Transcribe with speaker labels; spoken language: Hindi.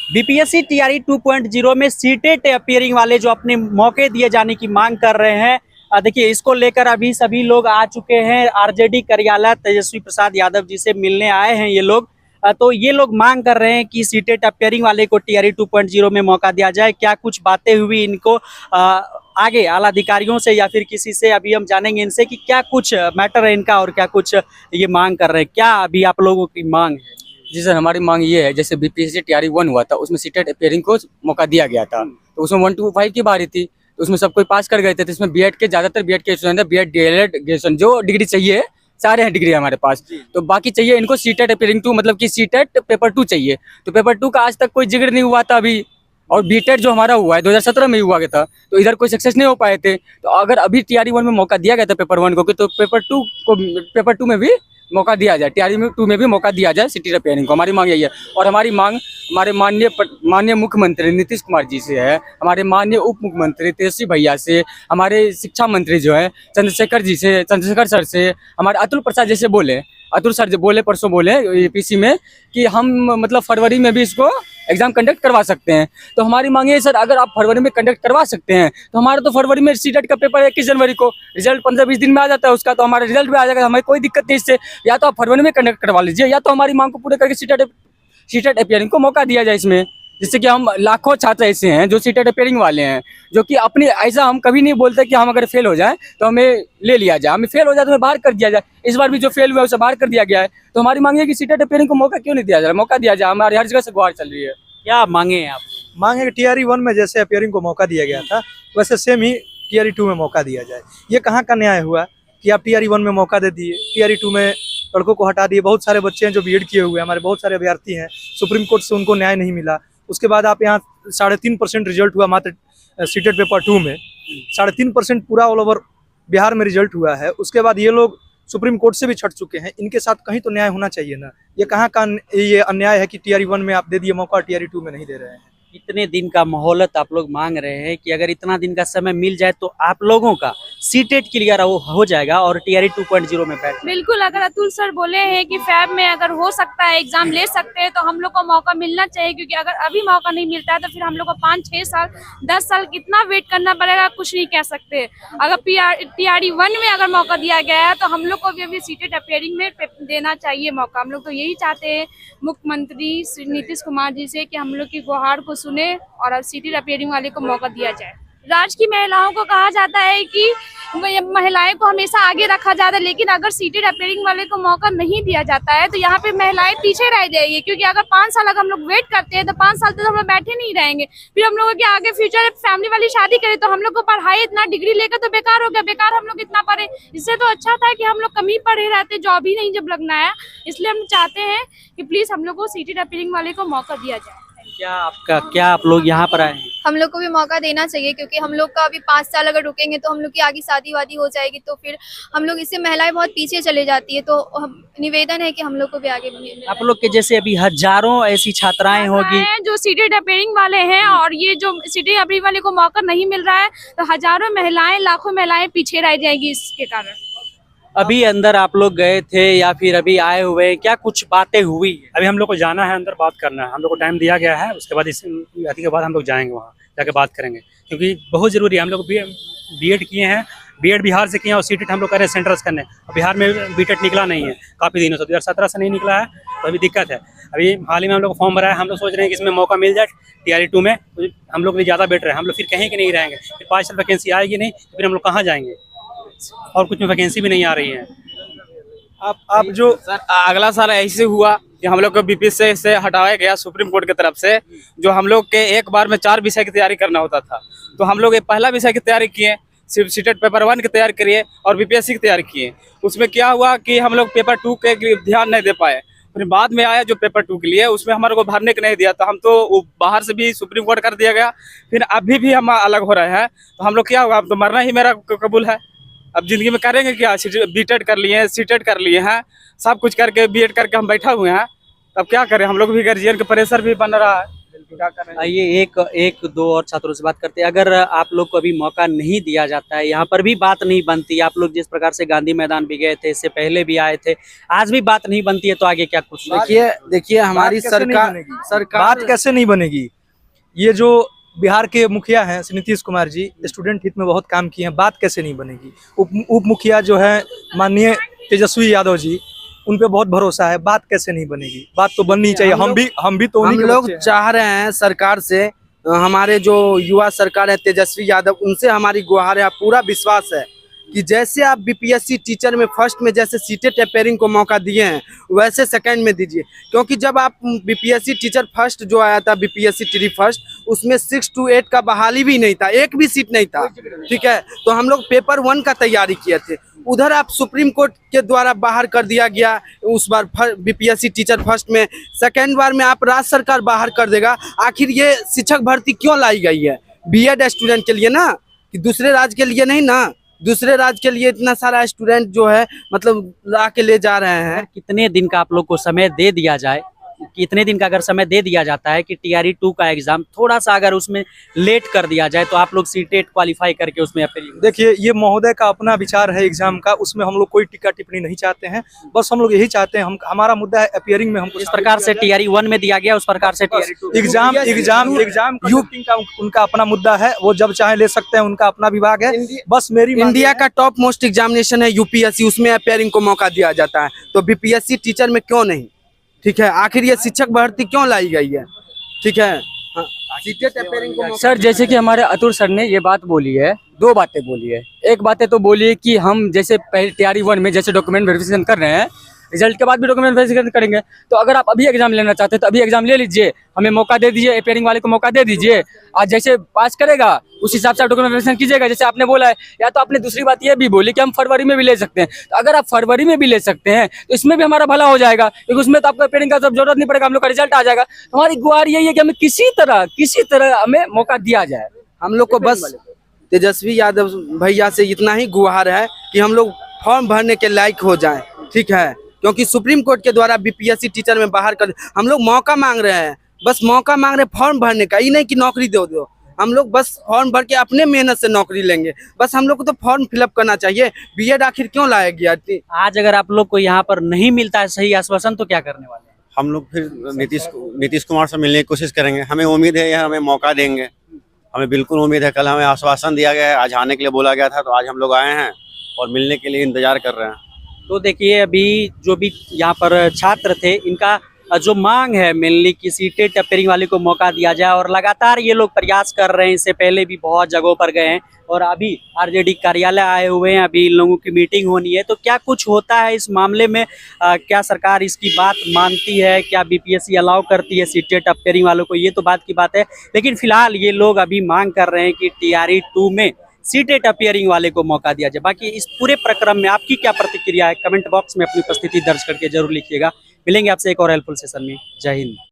Speaker 1: बीपीएससी टीआरई 2.0 में सीटेट अपीयरिंग वाले जो अपने मौके दिए जाने की मांग कर रहे हैं, देखिए इसको लेकर अभी सभी लोग आ चुके हैं आरजेडी कार्यालय। तेजस्वी प्रसाद यादव जी से मिलने आए हैं ये लोग। तो ये लोग मांग कर रहे हैं कि सीटेट अपीयरिंग वाले को टीआरई 2.0 में मौका दिया जाए। क्या कुछ बातें हुई इनको आगे आला अधिकारियों से या फिर किसी से, अभी हम जानेंगे इनसे कि क्या कुछ मैटर है इनका और क्या कुछ ये मांग कर रहे हैं। क्या अभी आप लोगों की मांग है?
Speaker 2: जी सर, हमारी मांग ये है, जैसे बीपीएससी टीआरई 1 हुआ था उसमें सीटेट अपीयरिंग को मौका दिया गया था, तो उसमें 1 to 5 की बारी थी, तो उसमें सब कोई पास कर गए थे। तो इसमें बीएड के ज़्यादातर बीएड के स्टूडेंट है, बीएड डीएलएड ग्रेजुएशन जो डिग्री चाहिए सारे हैं डिग्री हमारे पास, तो बाकी चाहिए इनको सीटेट अपीयरिंग 2, मतलब कि सीटेट पेपर 2 चाहिए। तो पेपर 2 का आज तक कोई जिक्र नहीं हुआ था अभी, और बीटेट जो हमारा हुआ है 2017 में ही हुआ गया था, तो इधर कोई सक्सेस नहीं हो पाए थे। तो अगर अभी टीआरई 1 में मौका दिया गया था पेपर 1 को, तो पेपर 2 में भी मौका दिया जाए, टीआरई 2 में भी मौका दिया जाए सीटेट अपीयरिंग को। हमारी मांग यही है, और हमारी मांग हमारे माननीय मुख्यमंत्री नीतीश कुमार जी से है, हमारे माननीय उप मुख्यमंत्री तेजस्वी भैया से, हमारे शिक्षा मंत्री जो है चंद्रशेखर सर से, हमारे अतुल प्रसाद जैसे अतुल सर जो बोले परसों बोले यूपीसी में कि हम मतलब फरवरी में भी इसको एग्जाम कंडक्ट करवा सकते हैं। तो हमारी मांग है सर, अगर आप फरवरी में कंडक्ट करवा सकते हैं तो हमारा तो फरवरी में सीटेट का पेपर 21 जनवरी को, रिजल्ट 15-20 दिन में आ जाता है उसका, तो हमारा रिजल्ट भी आ जाएगा, हमें कोई दिक्कत नहीं इससे। या तो आप फरवरी में कंडक्ट करवा लीजिए, या तो हमारी मांग को पूरे करके सीटेट अपीयरिंग को मौका दिया जाए इसमें। जिससे कि हम लाखों छात्र ऐसे हैं जो सीटेट अपीयरिंग वाले हैं, जो कि अपनी ऐसा हम कभी नहीं बोलते कि हम अगर फेल हो जाए तो हमें ले लिया जाए, हमें फेल हो जाए तो हमें बाहर कर दिया जाए। इस बार भी जो फेल हुआ है उसे बाहर कर दिया गया है। तो हमारी मांग है कि सीटेट अपीयरिंग को मौका क्यों नहीं दिया जाए, मौका दिया जाए। हमारी हर जगह से गुहार चल रही है।
Speaker 1: क्या मांगे हैं आप?
Speaker 3: मांग है कि टीआरई 1 में जैसे अपीयरिंग को मौका दिया गया था वैसे सेम ही टीआरई 2 में मौका दिया जाए। ये कहाँ का न्याय हुआ कि आप टीआरई 1 में मौका दे दिए, टीआरई 2 में लड़कों को हटा दिए। बहुत सारे बच्चे हैं जो बीएड किए हुए हैं, हमारे बहुत सारे अभ्यर्थी हैं, सुप्रीम कोर्ट से उनको न्याय नहीं मिला। उसके बाद आप यहाँ 3.5% रिजल्ट हुआ मात्र सीटेट पेपर 2 में, 3.5% पूरा ऑल ओवर बिहार में रिजल्ट हुआ है। उसके बाद ये लोग सुप्रीम कोर्ट से भी छट चुके हैं, इनके साथ कहीं तो न्याय होना चाहिए ना। ये कहाँ का ये अन्याय है कि टीआरई 1 में आप दे दिए मौका, टीआरई 2 में नहीं दे रहे हैं।
Speaker 1: इतने दिन का मोहलत आप लोग मांग रहे हैं कि अगर इतना दिन का समय मिल जाए तो आप लोगों का सीटेट क्लियर हो जाएगा और टीआरई 2.0 में बैठ।
Speaker 4: बिल्कुल, अगर अतुल सर बोले हैं कि फैब में अगर हो सकता है एग्जाम ले सकते हैं तो हम लोग को मौका मिलना चाहिए, क्योंकि अगर अभी मौका नहीं मिलता है तो फिर हम लोग को 5-6 साल 10 साल कितना वेट करना पड़ेगा, कुछ नहीं कह सकते। अगर टीआरई 1 में अगर मौका दिया गया है तो हम लोग को भी अभी सीटेट अपीयरिंग में देना चाहिए मौका। हम लोग तो यही चाहते हैं मुख्यमंत्री श्री नीतीश कुमार जी से कि हम लोग की गुहार को सुने और अब सीटेट अपीयरिंग वाले को मौका दिया जाए। राज्य की महिलाओं को कहा जाता है कि महिलाएं को हमेशा आगे रखा जाता है, लेकिन अगर सीटेट अपीयरिंग वाले को मौका नहीं दिया जाता है तो यहाँ पे महिलाएं पीछे रह जाएगी। क्योंकि अगर 5 साल अगर हम लोग वेट करते हैं तो 5 साल तक हम लोग बैठे नहीं रहेंगे। फिर हम लोगों के आगे फ्यूचर फैमिली वाली शादी करें तो हम लोग को पढ़ाई इतना डिग्री लेकर तो बेकार हो गया, बेकार हम लोग इतना पढ़े। इससे तो अच्छा था कि हम लोग कम ही पढ़े रहते, जॉब ही नहीं जब लगना है। इसलिए हम चाहते हैं कि प्लीज हम लोग को सीटेट अपीयरिंग वाले को मौका दिया जाए।
Speaker 1: क्या आप लोग यहाँ पर आए हैं?
Speaker 5: हम लोग को भी मौका देना चाहिए, क्योंकि हम लोग का अभी 5 साल अगर रुकेंगे तो हम लोग की आगे शादी वादी हो जाएगी, तो फिर हम लोग इससे महिलाएं बहुत पीछे चले जाती है। तो निवेदन है कि हम लोग को भी आगे
Speaker 1: आप लोग के जैसे अभी हजारों ऐसी छात्राएं होगी
Speaker 4: जो सीटेट अपीयरिंग वाले हैं, और ये जो सीटेट अपीयरिंग वाले को मौका नहीं मिल रहा है तो हजारों महिलाएं, लाखों महिलाएं पीछे रह जाएगी इसके कारण।
Speaker 1: अभी अंदर आप लोग गए थे या फिर अभी आए हुए हैं, क्या कुछ बातें हुई?
Speaker 6: अभी हम लोग को जाना है, अंदर बात करना है, हम लोग को टाइम दिया गया है। उसके बाद इस के बाद हम लोग जाएंगे, वहाँ जाके बात करेंगे, क्योंकि बहुत ज़रूरी है। हम लोग बीएड किए हैं, बीएड बिहार से किए हैं, और सीटेट हम लोग कर रहे हैं सेंटर्स करने। बिहार में बीटेट निकला नहीं है काफ़ी दिनों से, 2017 से नहीं निकला है, तो अभी दिक्कत है। अभी हाल ही में हम लोग फॉर्म भरा है, हम लोग सोच रहे हैं कि इसमें मौका मिल जाए टीआरई 2 में, तो हम लोग भी ज़्यादा बेटर है। हम लोग फिर कहीं कि नहीं रहेंगे, फिर 5 साल वैकेंसी आएगी नहीं तो फिर हम लोग कहाँ जाएंगे, और कुछ में वैकेंसी भी नहीं आ रही है।
Speaker 3: आप जो
Speaker 7: सर अगला साल ऐसे हुआ कि हम लोग को बीपीएससी से हटाया गया सुप्रीम कोर्ट की तरफ से, जो हम लोग के एक बार में 4 विषय की तैयारी करना होता था। तो हम लोग ये पहला विषय की तैयारी किए, सिर्फ सीटेट पेपर 1 की तैयारी करिए और बीपीएससी की तैयारी किए। उसमें क्या हुआ कि हम लोग पेपर 2 के ध्यान नहीं दे पाए। फिर बाद में आया जो पेपर 2 के लिए, उसमें हमारे को भरने को नहीं दिया, तो हम तो बाहर से भी सुप्रीम कोर्ट कर दिया गया। फिर अभी भी हम अलग हो रहे हैं, तो हम लोग क्या होगा, अब तो मरना ही मेरा कबूल है। अब जिंदगी में करेंगे क्या, बीटेड कर लिए हैं, सीटेट कर लिए हैं, सब कुछ करके बीएड करके हम बैठा हुए हैं। अब क्या करें, हम लोग भी गार्जियन के प्रेशर भी बन रहा है।
Speaker 1: आइए एक दो और छात्रों से बात करते हैं। अगर आप लोग को अभी मौका नहीं दिया जाता है, यहाँ पर भी बात नहीं बनती, आप लोग जिस प्रकार से गांधी मैदान भी गए थे, इससे पहले भी आए थे, आज भी बात नहीं बनती है, तो आगे क्या कुछ?
Speaker 8: देखिए हमारी सरकार
Speaker 3: बात कैसे नहीं बनेगी? ये जो बिहार के मुखिया हैं नीतीश कुमार जी, स्टूडेंट हित में बहुत काम किए हैं, बात कैसे नहीं बनेगी? उप मुखिया जो है माननीय तेजस्वी यादव जी, उन पे बहुत भरोसा है, बात कैसे नहीं बनेगी? बात तो बननी चाहिए। हम भी तो
Speaker 8: हम लोग चाह रहे हैं सरकार से, हमारे जो युवा सरकार है तेजस्वी यादव, उनसे हमारी गुहार है, पूरा विश्वास है कि जैसे आप बीपीएससी टीचर में फर्स्ट में जैसे सीटेट अपेयरिंग को मौका दिए हैं, वैसे सेकंड में दीजिए। क्योंकि जब आप बीपीएससी टीचर फर्स्ट जो आया था, बीपीएससी टी फर्स्ट, उसमें 6 to 8 का बहाली भी नहीं था, एक भी सीट नहीं था, ठीक है। तो हम लोग पेपर 1 का तैयारी किए थे, उधर आप सुप्रीम कोर्ट के द्वारा बाहर कर दिया गया उस बार बीपीएससी टीचर फर्स्ट में, सेकेंड बार में आप राज्य सरकार बाहर कर देगा। आखिर ये शिक्षक भर्ती क्यों लाई गई है? बीएड स्टूडेंट के लिए ना, कि दूसरे राज्य के लिए नहीं ना। दूसरे राज्य के लिए इतना सारा स्टूडेंट जो है मतलब ला के ले जा रहे हैं।
Speaker 1: कितने दिन का आप लोग को समय दे दिया जाए, कितने दिन का अगर समय दे दिया जाता है कि टीआरई 2 का एग्जाम थोड़ा सा अगर उसमें लेट कर दिया जाए, तो आप लोग सीटेट क्वालिफाई करके उसमें अपेयरिंग?
Speaker 3: देखिए, ये महोदय का अपना विचार है एग्जाम का, उसमें हम लोग कोई टीका टिप्पणी नहीं चाहते हैं। बस हम लोग यही चाहते हैं, हमारा मुद्दा है अपेयरिंग में हमको
Speaker 1: इस प्रकार से टीआरई 1 में दिया गया, उस प्रकार से टीआरई 2
Speaker 3: एग्जाम यूपी का उनका अपना मुद्दा है, वो जब चाहे ले सकते हैं, उनका अपना विभाग है। बस मेरी
Speaker 8: इंडिया का टॉप मोस्ट एग्जामिनेशन है यूपीएससी, उसमें अपेयरिंग को मौका दिया जाता है, तो बीपीएससी टीचर में क्यों नहीं? ठीक है, आखिर ये शिक्षक भर्ती क्यों लाई गई है? ठीक है,
Speaker 2: सर जैसे कि हमारे अतुल सर ने ये बात बोली है, 2 बातें बोली है। एक बातें तो बोली है कि हम जैसे पहले टीआरई 1 में जैसे डॉक्यूमेंट वेरिफिकेशन कर रहे हैं, रिजल्ट के बाद भी डॉक्यूमेंट वेरिफिकेशन करेंगे, तो अगर आप अभी एग्जाम लेना चाहते हैं तो अभी एग्जाम ले लीजिए, हमें मौका दे दीजिए, अपेयरिंग वाले को मौका दे दीजिए। आज जैसे पास करेगा उस हिसाब से आप डॉक्यूमेंट वेरिफिकेशन कीजिएगा, जैसे आपने बोला है। या तो आपने दूसरी बात ये भी बोली कि हम फरवरी में भी ले सकते हैं, तो अगर आप फरवरी में भी ले सकते हैं तो इसमें भी हमारा भला हो जाएगा, क्योंकि उसमें तो आपको अपेयरिंग का जरूरत नहीं पड़ेगा, हम लोग का रिजल्ट आ जाएगा। हमारी गुहार यही है कि हमें किसी तरह हमें मौका दिया जाए।
Speaker 8: हम लोग को बस तेजस्वी यादव भैया से इतना ही गुहार है कि हम लोग फॉर्म भरने के लायक हो जाएं, ठीक है। क्योंकि सुप्रीम कोर्ट के द्वारा बीपीएससी टीचर में बाहर कर, हम लोग मौका मांग रहे हैं, बस मौका मांग रहे हैं फॉर्म भरने का, ये नहीं कि नौकरी दो। हम लोग बस फॉर्म भर के अपने मेहनत से नौकरी लेंगे, बस हम लोग को तो फॉर्म फिलअप करना चाहिए। बीएड आखिर क्यों लाया गया?
Speaker 1: आज अगर आप लोग को यहाँ पर नहीं मिलता है सही आश्वासन, तो क्या करने वाले हैं?
Speaker 9: हम लोग फिर नीतीश कुमार से मिलने की कोशिश करेंगे। हमें उम्मीद है यह हमें मौका देंगे, हमें बिल्कुल उम्मीद है। कल हमें आश्वासन दिया गया है, आज आने के लिए बोला गया था, तो आज हम लोग आए हैं और मिलने के लिए इंतजार कर रहे हैं।
Speaker 1: तो देखिए, अभी जो भी यहाँ पर छात्र थे, इनका जो मांग है मेनली कि सीटेट अपेयरिंग वाले को मौका दिया जाए, और लगातार ये लोग प्रयास कर रहे हैं। इससे पहले भी बहुत जगहों पर गए हैं और अभी आरजेडी कार्यालय आए हुए हैं, अभी इन लोगों की मीटिंग होनी है। तो क्या कुछ होता है इस मामले में? क्या सरकार इसकी बात मानती है? क्या बीपीएससी अलाउ करती है सीटेट अपेयरिंग वालों को? ये तो बात की बात है, लेकिन फिलहाल ये लोग अभी मांग कर रहे हैं कि टीआरई 2 में सीटेट अपियरिंग वाले को मौका दिया जाए। बाकी इस पूरे प्रक्रम में आपकी क्या प्रतिक्रिया है? कमेंट बॉक्स में अपनी उपस्थिति दर्ज करके जरूर लिखिएगा। मिलेंगे आपसे एक और हेल्पफुल सेशन में। जय हिंद।